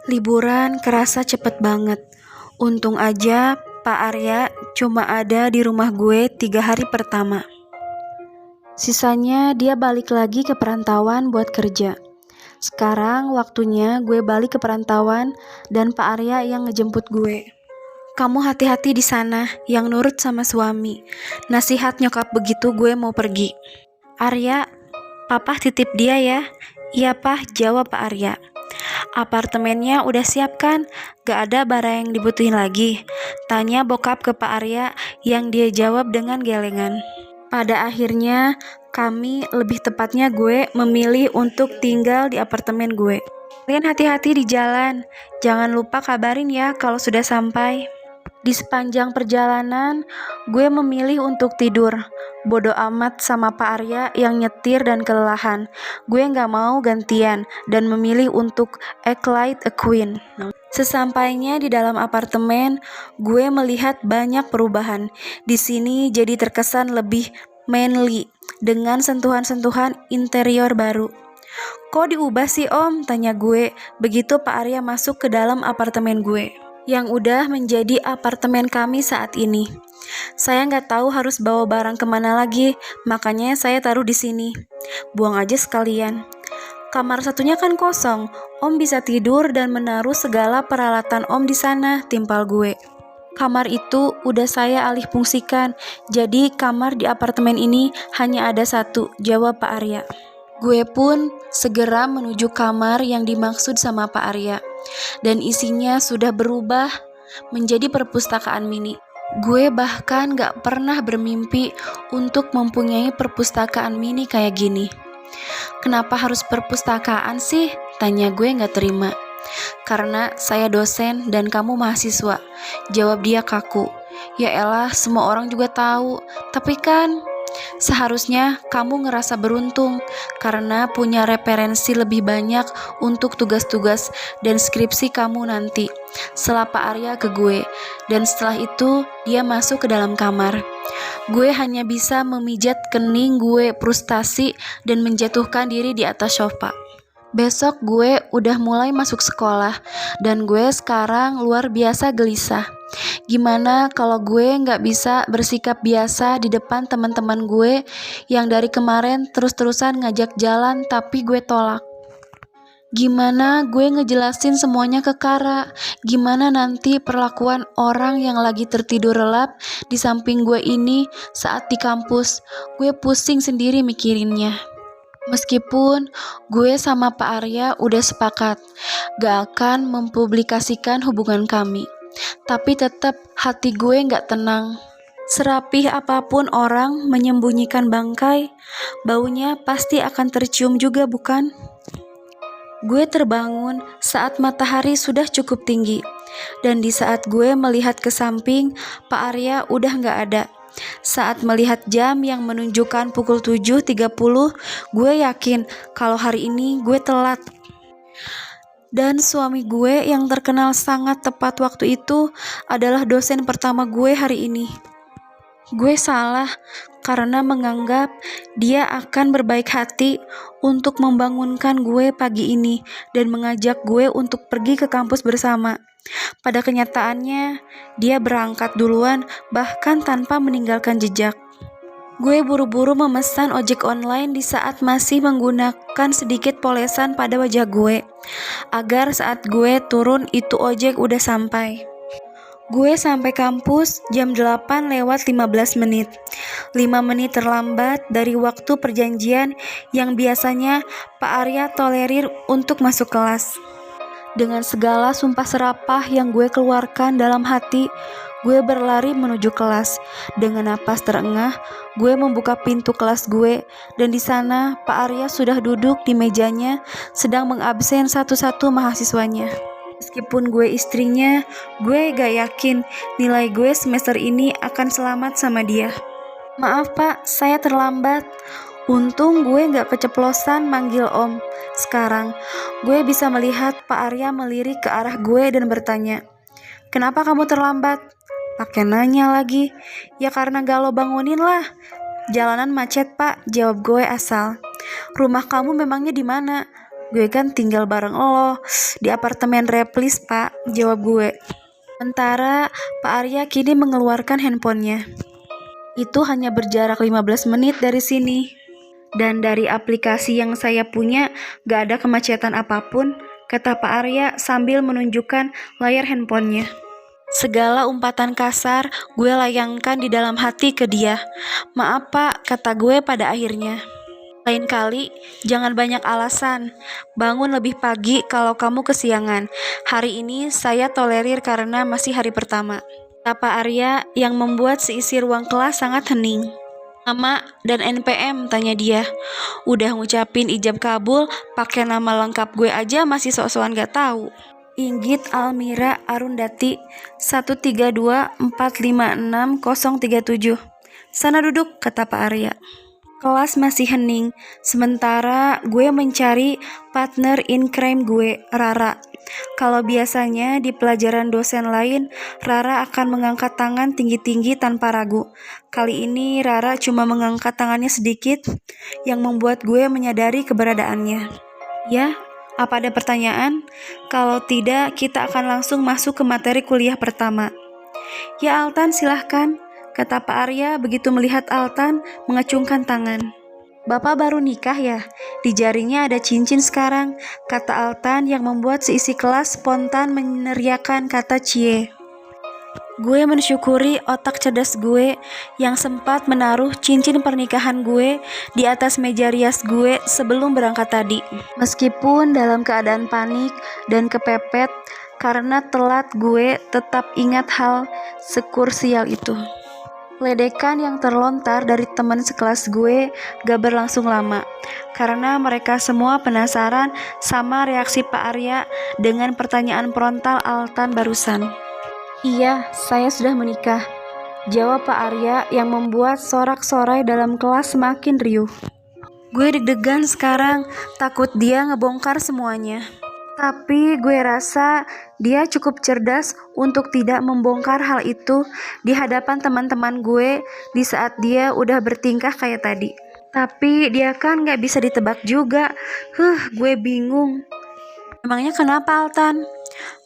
Liburan kerasa cepet banget. Untung aja Pak Arya cuma ada di rumah gue 3 hari pertama. Sisanya dia balik lagi ke perantauan buat kerja. Sekarang waktunya gue balik ke perantauan dan Pak Arya yang ngejemput gue. Kamu hati-hati di sana, yang nurut sama suami. Nasihat nyokap begitu gue mau pergi. Arya, papa titip dia ya. Iya pah, jawab Pak Arya. Apartemennya udah siap kan? Gak ada barang yang dibutuhin lagi? Tanya bokap ke Pak Arya yang dia jawab dengan gelengan. Pada akhirnya, lebih tepatnya gue, memilih untuk tinggal di apartemen gue. Kalian hati-hati di jalan. Jangan lupa kabarin ya kalau sudah sampai. Di sepanjang perjalanan, gue memilih untuk tidur. Bodo amat sama Pak Arya yang nyetir dan kelelahan. Gue gak mau gantian dan memilih untuk act like a queen. Sesampainya di dalam apartemen, gue melihat banyak perubahan. Di sini jadi terkesan lebih manly dengan sentuhan-sentuhan interior baru. Kok diubah sih Om? Tanya gue begitu Pak Arya masuk ke dalam apartemen gue yang udah menjadi apartemen kami saat ini. Saya nggak tahu harus bawa barang kemana lagi, makanya saya taruh di sini. Buang aja sekalian. Kamar satunya kan kosong, Om bisa tidur dan menaruh segala peralatan Om di sana, timpal gue. Kamar itu udah saya alih fungsikan, jadi kamar di apartemen ini hanya ada satu, jawab Pak Arya. Gue pun segera menuju kamar yang dimaksud sama Pak Arya, dan isinya sudah berubah menjadi perpustakaan mini. Gue bahkan gak pernah bermimpi untuk mempunyai perpustakaan mini kayak gini. Kenapa harus perpustakaan sih? Tanya gue gak terima. Karena saya dosen dan kamu mahasiswa, jawab dia kaku. Ya elah, semua orang juga tahu, tapi kan seharusnya kamu ngerasa beruntung karena punya referensi lebih banyak untuk tugas-tugas dan skripsi kamu nanti. Setelah Pak Arya ke gue, dan setelah itu dia masuk ke dalam kamar. Gue hanya bisa memijat kening gue frustasi dan menjatuhkan diri di atas sofa. Besok gue udah mulai masuk sekolah dan gue sekarang luar biasa gelisah. Gimana kalau gue gak bisa bersikap biasa di depan teman-teman gue yang dari kemarin terus-terusan ngajak jalan tapi gue tolak? Gimana gue ngejelasin semuanya ke Kara? Gimana nanti perlakuan orang yang lagi tertidur lelap di samping gue ini saat di kampus? Gue pusing sendiri mikirinnya. Meskipun gue sama Pak Arya udah sepakat gak akan mempublikasikan hubungan kami, tapi tetap hati gue gak tenang. Serapih apapun orang menyembunyikan bangkai, baunya pasti akan tercium juga, bukan? Gue terbangun saat matahari sudah cukup tinggi, dan di saat gue melihat ke samping, Pak Arya udah gak ada. Saat melihat jam yang menunjukkan pukul 7.30, gue yakin kalau hari ini gue telat. Dan suami gue yang terkenal sangat tepat waktu itu adalah dosen pertama gue hari ini. Gue salah karena menganggap dia akan berbaik hati untuk membangunkan gue pagi ini dan mengajak gue untuk pergi ke kampus bersama. Pada kenyataannya, dia berangkat duluan bahkan tanpa meninggalkan jejak. Gue buru-buru memesan ojek online di saat masih menggunakan sedikit polesan pada wajah gue, agar saat gue turun itu ojek udah sampai. Gue sampai kampus jam 8:15. 5 menit terlambat dari waktu perjanjian yang biasanya Pak Arya tolerir untuk masuk kelas. Dengan segala sumpah serapah yang gue keluarkan dalam hati, gue berlari menuju kelas. Dengan napas terengah, gue membuka pintu kelas gue, dan di sana Pak Arya sudah duduk di mejanya sedang mengabsen satu-satu mahasiswanya. Meskipun gue istrinya, gue gak yakin nilai gue semester ini akan selamat sama dia. Maaf Pak, saya terlambat. Untung gue gak keceplosan manggil Om. Sekarang, gue bisa melihat Pak Arya melirik ke arah gue dan bertanya, "Kenapa kamu terlambat?" Pakai nanya lagi. "Ya karena galau bangunin lah. Jalanan macet Pak," jawab gue asal. "Rumah kamu memangnya di mana?" Gue kan tinggal bareng lo di apartemen Replis, Pak, jawab gue. Sementara Pak Arya kini mengeluarkan handphonenya. Itu hanya berjarak 15 menit dari sini. Dan dari aplikasi yang saya punya gak ada kemacetan apapun, kata Pak Arya sambil menunjukkan layar handphonenya. Segala umpatan kasar gue layangkan di dalam hati ke dia. Maaf Pak, kata gue pada akhirnya. Lain kali, jangan banyak alasan. Bangun lebih pagi kalau kamu kesiangan. Hari ini saya tolerir karena masih hari pertama. Kata Arya yang membuat seisi ruang kelas sangat hening. Nama dan NPM, tanya dia. Udah ngucapin ijab kabul, pakai nama lengkap gue aja masih sok-sokan gak tahu. Inggit Almira Arundati 132456037. Sana duduk, kata Pak Arya. Kelas masih hening, sementara gue mencari partner in crime gue, Rara. Kalau biasanya di pelajaran dosen lain, Rara akan mengangkat tangan tinggi-tinggi tanpa ragu. Kali ini Rara cuma mengangkat tangannya sedikit, yang membuat gue menyadari keberadaannya. Ya, apa ada pertanyaan? Kalau tidak, kita akan langsung masuk ke materi kuliah pertama. Ya Altan, silahkan, kata Pak Arya begitu melihat Altan mengacungkan tangan. Bapak baru nikah ya? Di jarinya ada cincin sekarang, kata Altan yang membuat seisi kelas spontan meneriakkan kata cie. Gue mensyukuri otak cerdas gue yang sempat menaruh cincin pernikahan gue di atas meja rias gue sebelum berangkat tadi. Meskipun dalam keadaan panik dan kepepet karena telat, gue tetap ingat hal sekrusial itu. Ledekan yang terlontar dari teman sekelas gue gak berlangsung lama, karena mereka semua penasaran sama reaksi Pak Arya dengan pertanyaan frontal Altan barusan. Iya, saya sudah menikah, jawab Pak Arya yang membuat sorak-sorai dalam kelas semakin riuh. Gue deg-degan sekarang, takut dia ngebongkar semuanya. Tapi gue rasa dia cukup cerdas untuk tidak membongkar hal itu di hadapan teman-teman gue di saat dia udah bertingkah kayak tadi. Tapi dia kan gak bisa ditebak juga. Gue bingung. Emangnya kenapa, Altan?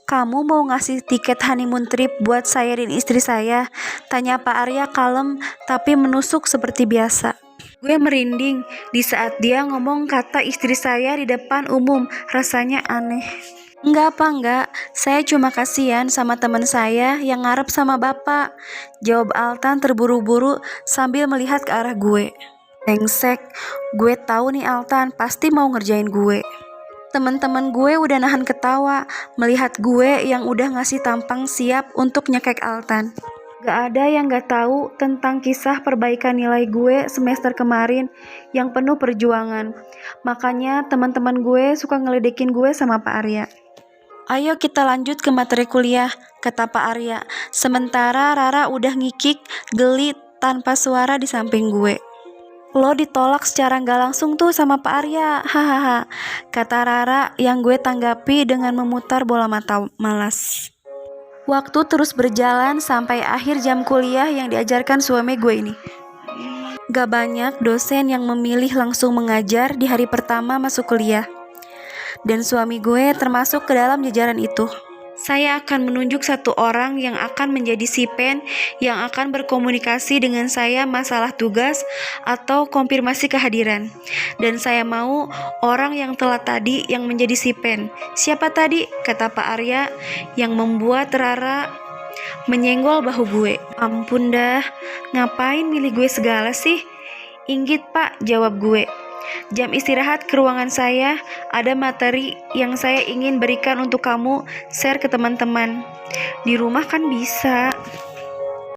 Kamu mau ngasih tiket honeymoon trip buat saya dan istri saya? Tanya Pak Arya kalem tapi menusuk seperti biasa. Gue merinding di saat dia ngomong kata istri saya di depan umum, rasanya aneh. Enggak, saya cuma kasihan sama teman saya yang ngarep sama bapak, jawab Altan terburu-buru sambil melihat ke arah gue. Brengsek, gue tahu nih Altan pasti mau ngerjain gue. Teman-teman gue udah nahan ketawa melihat gue yang udah ngasih tampang siap untuk nyekek Altan. Gak ada yang gak tahu tentang kisah perbaikan nilai gue semester kemarin yang penuh perjuangan. Makanya teman-teman gue suka ngeledekin gue sama Pak Arya. Ayo kita lanjut ke materi kuliah, kata Pak Arya. Sementara Rara udah ngikik geli tanpa suara di samping gue. Lo ditolak secara gak langsung tuh sama Pak Arya, hahaha, kata Rara yang gue tanggapi dengan memutar bola mata malas. Waktu terus berjalan sampai akhir jam kuliah yang diajarkan suami gue ini. Gak banyak dosen yang memilih langsung mengajar di hari pertama masuk kuliah. Dan suami gue termasuk ke dalam jajaran itu. Saya akan menunjuk satu orang yang akan menjadi sipen yang akan berkomunikasi dengan saya masalah tugas atau konfirmasi kehadiran. Dan saya mau orang yang telat tadi yang menjadi sipen. Siapa tadi? Kata Pak Arya yang membuat Rara menyenggol bahu gue. Ampun dah, ngapain milih gue segala sih? Inggit Pak, jawab gue. Jam istirahat ke ruangan saya, ada materi yang saya ingin berikan untuk kamu share ke teman-teman. Di rumah kan bisa.